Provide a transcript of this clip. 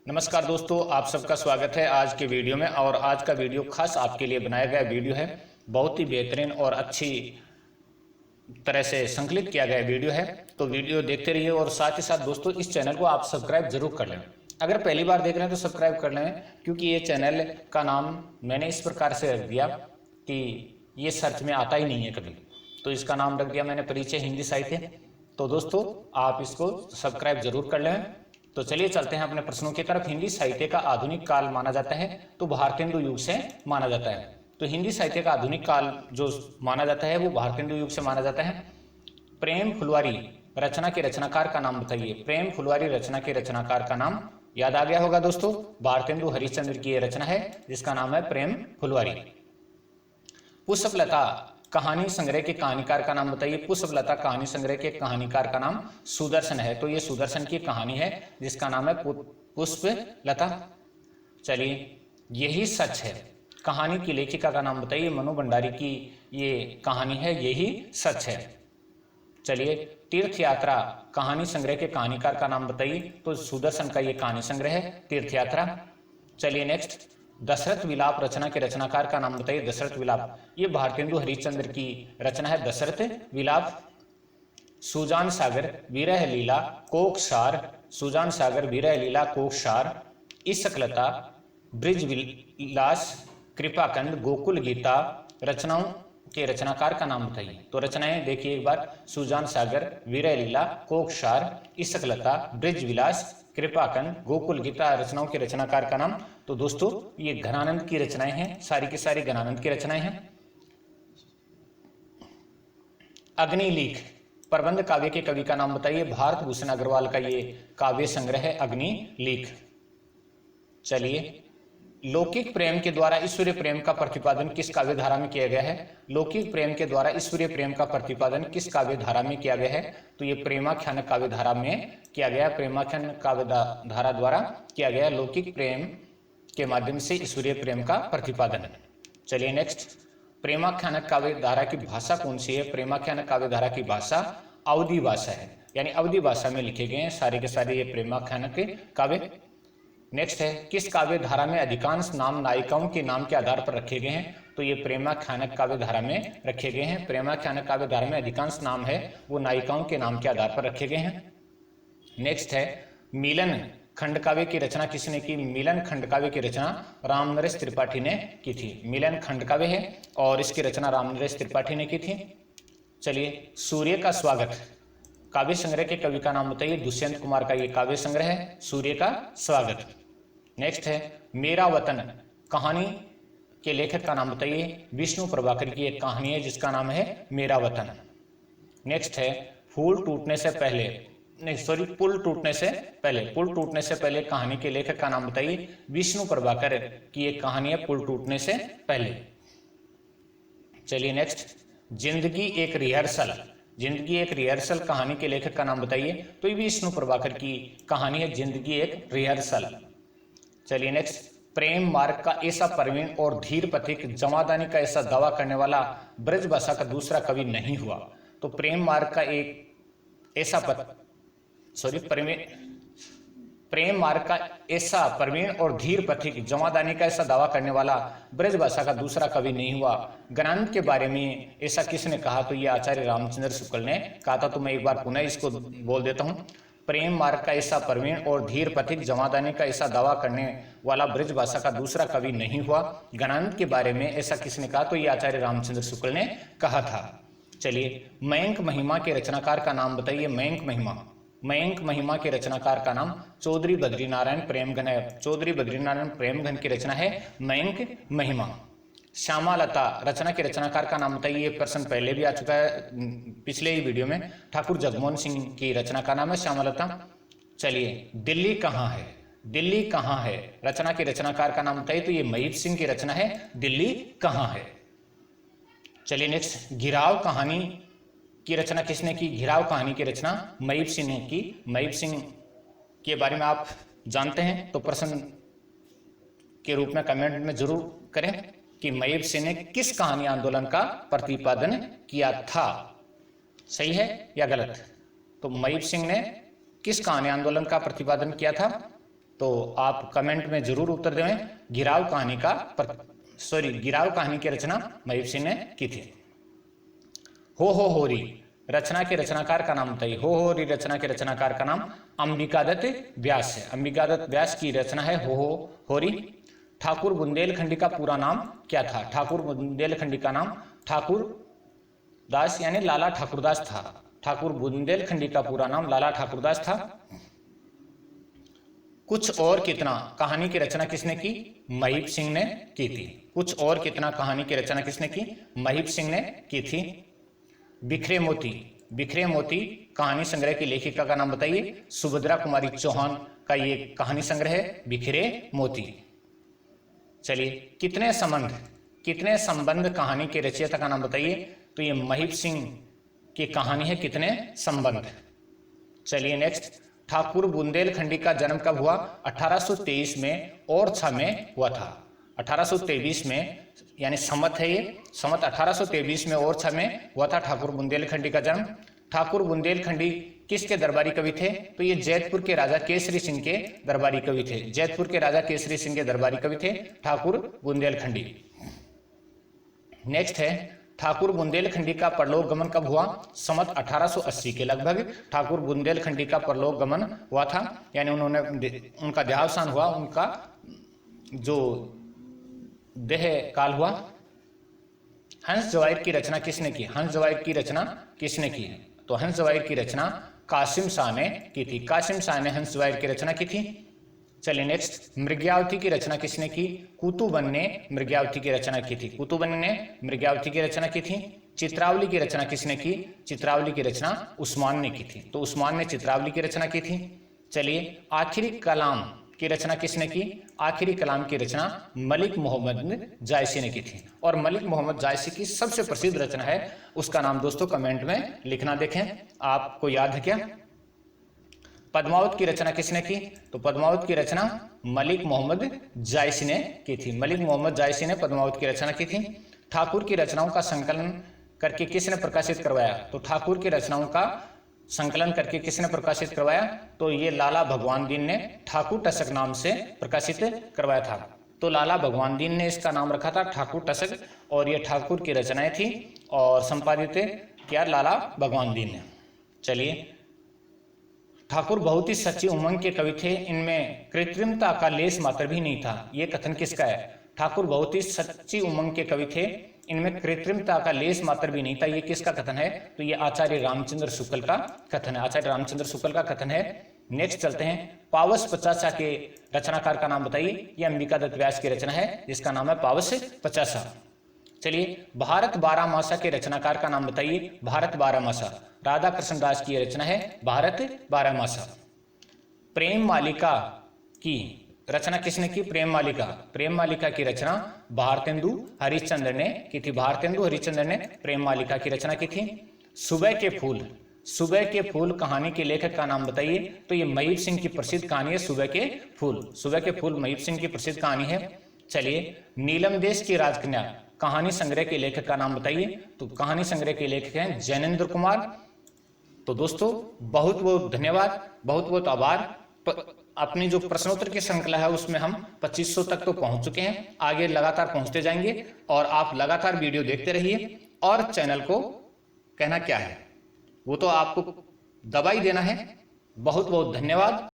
नमस्कार दोस्तों, आप सबका स्वागत है आज के वीडियो में। और आज का वीडियो खास आपके लिए बनाया गया वीडियो है। बहुत ही बेहतरीन और अच्छी तरह से संकलित किया गया वीडियो है, तो वीडियो देखते रहिए। और साथ ही साथ दोस्तों, इस चैनल को आप सब्सक्राइब जरूर कर लें। अगर पहली बार देख रहे हैं तो सब्सक्राइब कर लें, क्योंकि ये चैनल का नाम मैंने इस प्रकार से रख दिया कि ये सर्च में आता ही नहीं है कभी, तो इसका नाम रख दिया मैंने परिचय हिंदी साहित्य। तो दोस्तों, आप इसको सब्सक्राइब जरूर कर लें। तो चलिए चलते हैं अपने प्रश्नों की तरफ। हिंदी साहित्य का आधुनिक काल माना जाता है तो भारतेंदु युग से माना जाता है। तो हिंदी साहित्य का आधुनिक काल जो माना जाता है वो भारतेंदु युग से माना जाता है। प्रेम फुलवारी रचना के रचनाकार का नाम बताइए। प्रेम फुलवारी रचना के रचनाकार का नाम याद आ गया होगा दोस्तों, भारतेंदु हरिश्चंद्र की यह रचना है जिसका नाम है प्रेम फुलवारी। पुष्पलता कहानी संग्रह के कहानीकार का नाम बताइए। पुष्पलता कहानी संग्रह के कहानीकार का नाम सुदर्शन है। तो ये सुदर्शन की कहानी है जिसका नाम है पुष्पलता। चलिए, यही सच है कहानी की लेखिका का नाम बताइए। मनु भंडारी की ये कहानी है यही सच है। चलिए, तीर्थ यात्रा कहानी संग्रह के कहानीकार का नाम बताइए। तो सुदर्शन का ये कहानी संग्रह है तीर्थ यात्रा। चलिए नेक्स्ट, दशरथ विलाप रचना के रचनाकार का नाम बताइए। दशरथ विलाप ये भारतेंदु हरिश्चंद्र की रचना है दशरथ विलाप। सुजान सागर विरह लीला कोकसार, सुजान सागर विरह लीला कोकसार, इसकलता ब्रिज विलास कृपाकंद गोकुल गीता रचनाओं के रचनाकार का नाम बताइए। तो रचनाएं देखिए एक बार, सुजान सागर विरह लीला कोकसार इसकलता ब्रिज विलास कृपाकंद गोकुल गीता रचनाओं के रचनाकार का नाम। तो दोस्तों, ये घनानंद की रचनाएं हैं, सारी की सारी घनानंद की रचनाएं हैं। अग्निलीख प्रबंध काव्य के कवि का नाम बताइए। भारत भूषण अग्रवाल का ये काव्य संग्रह है अग्निलीख। चलिए, लौकिक प्रेम के द्वारा ईश्वरीय प्रेम का प्रतिपादन किस काव्य धारा में किया गया है। लौकिक प्रेम के द्वारा ईश्वरीय प्रेम का प्रतिपादन किस काव्य धारा में किया गया है। तो ये प्रेमाख्यान काव्य धारा में किया गया। प्रेमाख्यान काव्य धारा द्वारा किया गया लौकिक प्रेम के माध्यम से ईश्वरीय प्रेम का प्रतिपादन। चलिए नेक्स्ट, प्रेमाख्यान काव्य धारा की भाषा कौन सी है। प्रेमाख्यान काव्य धारा की भाषा अवधी भाषा है, यानी अवधी भाषा में लिखे गए हैं सारे के सारे ये प्रेमाख्यान के काव्य। नेक्स्ट है, किस काव्य धारा में अधिकांश नाम नायिकाओं के नाम के आधार पर रखे गए हैं। तो ये प्रेमाख्यानक काव्य धारा में रखे गए हैं। प्रेमाख्यानक काव्य धारा में अधिकांश नाम है वो नायिकाओं के नाम के आधार पर रखे गए हैं। नेक्स्ट है, मिलन खंड काव्य की रचना किसने की। मिलन खंड काव्य की रचना रामनरेश त्रिपाठी ने की थी। मिलन खंड काव्य है और इसकी रचना रामनरेश त्रिपाठी ने की थी। चलिए, सूर्य का स्वागत काव्य संग्रह के कवि का नाम बताइए। दुष्यंत कुमार का ये काव्य संग्रह है सूर्य का स्वागत। नेक्स्ट है, मेरा वतन कहानी के लेखक का नाम बताइए। विष्णु प्रभाकर की एक कहानी है जिसका नाम है मेरा वतन। नेक्स्ट है, पुल टूटने से पहले पुल टूटने से पहले कहानी के लेखक का नाम बताइए। विष्णु प्रभाकर की एक कहानी है पुल टूटने से पहले। चलिए नेक्स्ट, जिंदगी एक रिहर्सल कहानी के लेखक का नाम बताइए। तो ये विष्णु प्रभाकर की कहानी है जिंदगी एक रिहर्सल। चलिए नेक्स्ट, प्रेम मार्ग का ऐसा प्रवीण और धीर पथिक जमादानी का ऐसा दावा करने वाला ब्रजभाषा का दूसरा कवि नहीं हुआ। तो प्रेम मार्ग का एक ऐसा प्रेम मार्ग का ऐसा प्रवीण और धीर पथिक जमादानी का ऐसा दावा करने वाला ब्रजभाषा का दूसरा कवि नहीं हुआ। घनानंद के बारे में ऐसा किसने कहा। तो ये आचार्य रामचंद्र शुक्ल ने कहा था। तो मैं एक बार पुनः इसको बोल देता हूँ, प्रेम मार्ग का ऐसा प्रवीण और धीर पथिक जमादानी का ऐसा दावा करने वाला ब्रजभाषा का दूसरा कवि नहीं हुआ। घनानंद के बारे में ऐसा किसने कहा। तो ये आचार्य रामचंद्र शुक्ल ने कहा था। चलिए, मयंक महिमा के रचनाकार का नाम बताइए। मयंक महिमा के रचनाकार का नाम चौधरी बद्रीनारायण प्रेमघन है। चौधरी बद्रीनारायण प्रेमघन की रचना है मयंक महिमा। श्यामालता रचना के रचनाकार का नाम बताइए। ये प्रश्न पहले भी आ चुका है पिछले ही वीडियो में। ठाकुर जगमोहन सिंह की रचना का नाम है श्यामालता। चलिए, दिल्ली कहाँ है रचना के रचनाकार का नाम बताइए। तो ये महिप सिंह की रचना है दिल्ली कहाँ है। चलिए नेक्स्ट, घिराव कहानी की रचना किसने की। घिराव कहानी की रचना महिप सिंह ने की। महिप सिंह के बारे में आप जानते हैं तो प्रश्न के रूप में कमेंट में जरूर करें कि महिप सिंह ने किस कहानी आंदोलन का प्रतिपादन किया था। सही है या गलत। तो महिप सिंह ने किस कहानी आंदोलन का प्रतिपादन किया था। तो आप कमेंट में जरूर उत्तर दें। गिराव कहानी की रचना महिप सिंह ने की थी। हो होरी रचना के रचनाकार का नाम बताइए। हो होरी रचना के रचनाकार का नाम अंबिकादत्त व्यास है। अंबिकादत्त व्यास की रचना है हो होरी। ठाकुर बुंदेलखंडी का पूरा नाम क्या था? ठाकुर बुंदेलखंडी का नाम ठाकुर दास यानी लाला ठाकुरदास था। ठाकुर बुंदेलखंडी का पूरा नाम लाला ठाकुरदास था। कुछ और कितना कहानी की रचना किसने की? महिप सिंह ने की थी। कुछ और कितना कहानी की रचना किसने की? महिप सिंह ने की थी। बिखरे मोती कहानी संग्रह की लेखिका का नाम बताइए। सुभद्रा कुमारी चौहान का ये कहानी संग्रह है बिखरे मोती। चलिए, कितने संबंध कहानी के रचयिता का नाम बताइए। तो ये महिप सिंह की कहानी है कितने संबंध। चलिए नेक्स्ट, ठाकुर बुंदेलखंडी का जन्म कब हुआ? 1823 में ओरछा में हुआ था। 1823 में यानी संवत है ये, संवत 1823 में ओरछा में हुआ था ठाकुर बुंदेलखंडी का जन्म। ठाकुर बुंदेलखंडी किसके दरबारी कवि थे? तो ये जैतपुर के राजा केसरी सिंह के दरबारी कवि थे। जैतपुर के राजा केसरी सिंह के दरबारी कवि थे ठाकुर बुंदेलखंडी। नेक्स्ट है, ठाकुर बुंदेलखंडी का परलोक गमन कब हुआ? संवत 1880 के लगभग ठाकुर बुंदेलखंडी का परलोक गमन हुआ था, यानी उनका देहावसान हुआ, उनका जो देह काल हुआ। हंस जवाहिर की रचना किसने की? हंस जवाहिर की रचना किसने की? तो हंस जवाहिर की रचना कासिम शाह ने की थी। कासिम शाह ने हंस जवाहिर की रचना की थी। चलिए नेक्स्ट, मृग्यावती की रचना किसने की? कुतुबन ने मृग्यावती की रचना की थी। कुतुबन ने मृग्यावती की रचना की थी। चित्रावली की रचना किसने की? चित्रावली की रचना उस्मान ने की थी। तो उस्मान ने चित्रावली की रचना की थी। चलिए, आखिरी कलाम की रचना किसने की? आखिरी कलाम की रचना मलिक मोहम्मद जायसी ने की थी। और मलिक मोहम्मद जायसी की सबसे प्रसिद्ध रचना है, उसका नाम दोस्तों कमेंट में लिखना। देखें आपको याद है क्या? पद्मावत की रचना किसने की? तो पद्मावत की रचना मलिक मोहम्मद जायसी ने की थी। मलिक मोहम्मद जायसी ने पद्मावत की रचना की थी। ठाकुर की रचनाओं का संकलन करके किसने प्रकाशित करवाया? तो ठाकुर की रचनाओं का संकलन करके किसने प्रकाशित करवाया? तो ये लाला भगवान दीन ने ठाकुर टसक नाम से प्रकाशित करवाया था। तो लाला भगवान दीन ने इसका नाम रखा था ठाकुर टसक, और ये ठाकुर की रचनाएं थी और संपादित किया लाला भगवान दीन ने। चलिए, ठाकुर बहुत ही सच्ची उमंग के कवि थे, इनमें कृत्रिमता का लेस मात्र भी नहीं था। ये कथन किसका है? ठाकुर बहुत ही सच्ची उमंग के कवि थे, इनमें कृत्रिमता का लेस मात्र भी नहीं था। ये किसका कथन है? तो ये आचार्य रामचंद्र शुक्ल का कथन है। आचार्य रामचंद्र शुक्ल का कथन है। नेक्स्ट चलते हैं, पावस पचासा के रचनाकार का नाम बताइए। ये अंबिकादत्त व्यास की रचना है जिसका नाम है पावस पचासा। चलिए, भारत बारहमासा के रचनाकार का नाम बताइए। भारत बारहमासा राधा कृष्ण दास की रचना है भारत बारहमासा। प्रेम मालिका की रचना किसने की? प्रेम मालिका की रचना भारतेंदु हरिश्चंद्र ने की थी। भारतेंदु हरिश्चंद्र ने प्रेम मालिका की रचना की थी। सुबह के फूल कहानी के लेखक का नाम बताइए। तो ये महिप सिंह की प्रसिद्ध कहानी है सुबह के फूल महिप सिंह की प्रसिद्ध कहानी है। चलिए, नीलम देश की राजकन्या कहानी संग्रह के लेखक का नाम बताइए। तो कहानी संग्रह के लेखक हैं जैनेन्द्र कुमार। तो दोस्तों बहुत बहुत धन्यवाद, बहुत बहुत आभार। अपनी जो प्रश्नोत्तर की श्रृंखला है उसमें हम 2500 तक तो पहुंच चुके हैं, आगे लगातार पहुंचते जाएंगे और आप लगातार वीडियो देखते रहिए। और चैनल को कहना क्या है, वो तो आपको दबाई देना है। बहुत बहुत धन्यवाद।